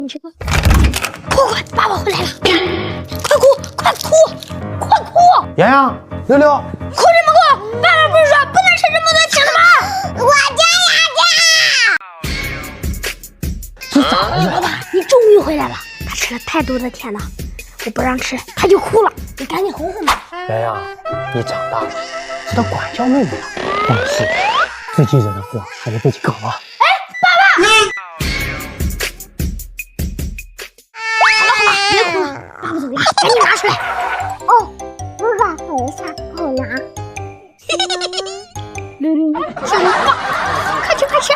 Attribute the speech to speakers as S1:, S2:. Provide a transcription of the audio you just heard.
S1: 你这个，快，爸爸回来了！快哭，快哭，快哭！
S2: 洋洋，六六，
S1: 哭什么哭？爸爸不是说不能吃这么多甜的吗？我家
S2: 这咋了？
S1: 爸爸，你终于回来了。他吃了太多的甜了，我不让吃，他就哭了。你赶紧哄哄吧。
S2: 洋洋，你长大了，知道管教妹妹了。但是自己惹的祸还是自己搞啊。
S1: 好了，别哭了，爸爸怎么样？赶紧拿出来。哦，爸爸，等一下，我拿。六六，小棒，快吃快吃。